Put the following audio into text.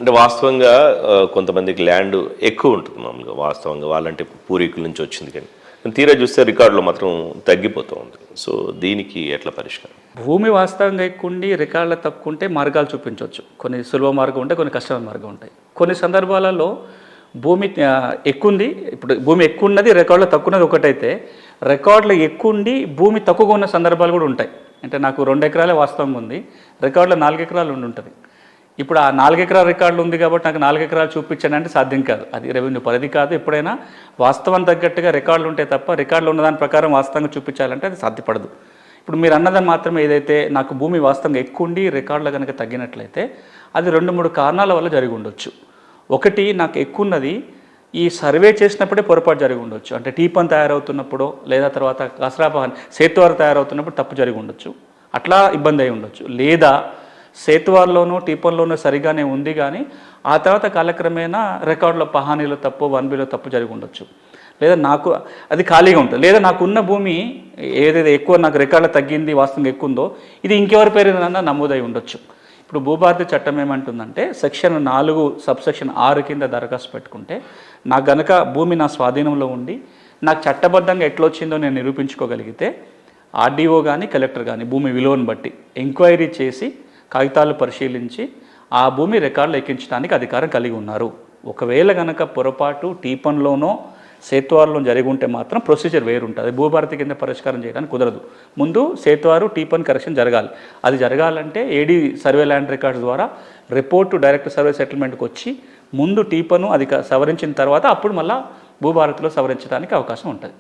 అంటే వాస్తవంగా కొంతమందికి ల్యాండ్ ఎక్కువ ఉంటుంది మామూలుగా, వాస్తవంగా వాళ్ళంటే పూర్వీకుల నుంచి వచ్చింది, కానీ తీరా చూస్తే రికార్డులో మాత్రం తగ్గిపోతూ ఉంది. సో దీనికి ఎట్లా పరిష్కారం? భూమి వాస్తవంగా ఎక్కువ ఉండి రికార్డులు తక్కువ ఉంటే మార్గాలు చూపించవచ్చు. కొన్ని సులభ మార్గం ఉంటాయి, కొన్ని కష్టమైన మార్గం ఉంటాయి. కొన్ని సందర్భాలలో భూమి ఎక్కువ ఉంది, ఇప్పుడు భూమి ఎక్కువ ఉన్నది రికార్డులో తక్కువ ఉన్నది ఒకటైతే, రికార్డులో ఎక్కువ ఉండి భూమి తక్కువగా ఉన్న సందర్భాలు కూడా ఉంటాయి. అంటే నాకు 2 ఎకరాలే వాస్తవంగా ఉంది, రికార్డులో 4 ఎకరాలు ఉంటుంది. ఇప్పుడు ఆ 4 ఎకరాల రికార్డులు ఉంది కాబట్టి నాకు 4 ఎకరాలు చూపించండి అంటే సాధ్యం కాదు. అది రెవెన్యూ పరిధి కాదు. ఎప్పుడైనా వాస్తవం తగ్గట్టుగా రికార్డులు ఉంటే తప్ప రికార్డులు ఉన్నదాని ప్రకారం వాస్తవంగా చూపించాలంటే అది సాధ్యపడదు. ఇప్పుడు మీరు అన్నదాన్ని మాత్రమే ఏదైతే నాకు భూమి వాస్తవంగా ఎక్కువ ఉండి రికార్డులు కనుక తగ్గినట్లయితే అది 2-3 కారణాల వల్ల జరిగి ఉండొచ్చు. ఒకటి, నాకు ఎక్కువ ఉన్నది ఈ సర్వే చేసినప్పుడే పొరపాటు జరిగి ఉండొచ్చు. అంటే టీపన్ తయారవుతున్నప్పుడు లేదా తర్వాత కసరాపహన్ సేతువారు తయారవుతున్నప్పుడు తప్పు జరిగి ఉండొచ్చు, అట్లా ఇబ్బంది అయి ఉండొచ్చు. లేదా సేతువార్లోనూ టీపన్లోనూ సరిగానే ఉంది కానీ ఆ తర్వాత కాలక్రమేణా రికార్డులో పహానీలో తప్పు 1Bలో తప్పు జరిగి ఉండొచ్చు. లేదా నాకు అది ఖాళీగా ఉంటుంది. లేదా నాకున్న భూమి ఏదైతే ఎక్కువ నాకు రికార్డులో తగ్గింది వాస్తవంగా ఎక్కువ ఉందో ఇది ఇంకెవరి పేరున నమోదై ఉండొచ్చు. ఇప్పుడు భూభారతి చట్టం ఏమంటుందంటే సెక్షన్ 4 సబ్సెక్షన్ 6 కింద దరఖాస్తు పెట్టుకుంటే నాకు గనక భూమి నా స్వాధీనంలో ఉండి నాకు చట్టబద్ధంగా ఎట్లా వచ్చిందో నేను నిరూపించుకోగలిగితే ఆర్డీఓ కానీ కలెక్టర్ కానీ భూమి విలువను బట్టి ఎంక్వైరీ చేసి కాగితాలు పరిశీలించి ఆ భూమి రికార్డులు ఎక్కించడానికి అధికారం కలిగి ఉన్నారు. ఒకవేళ కనుక పొరపాటు టీపన్లోనో సేతువారులో జరిగి ఉంటే మాత్రం ప్రొసీజర్ వేరుంటుంది. భూభారతి కింద పరిష్కారం చేయడానికి కుదరదు. ముందు సేతువారు టీపన్ కరెక్షన్ జరగాలి. అది జరగాలంటే ఏడీ సర్వే ల్యాండ్ రికార్డ్స్ ద్వారా రిపోర్టు డైరెక్ట్ సర్వే సెటిల్మెంట్కి వచ్చి ముందు టీపను అది సవరించిన తర్వాత అప్పుడు మళ్ళీ భూభారతిలో సవరించడానికి అవకాశం ఉంటుంది.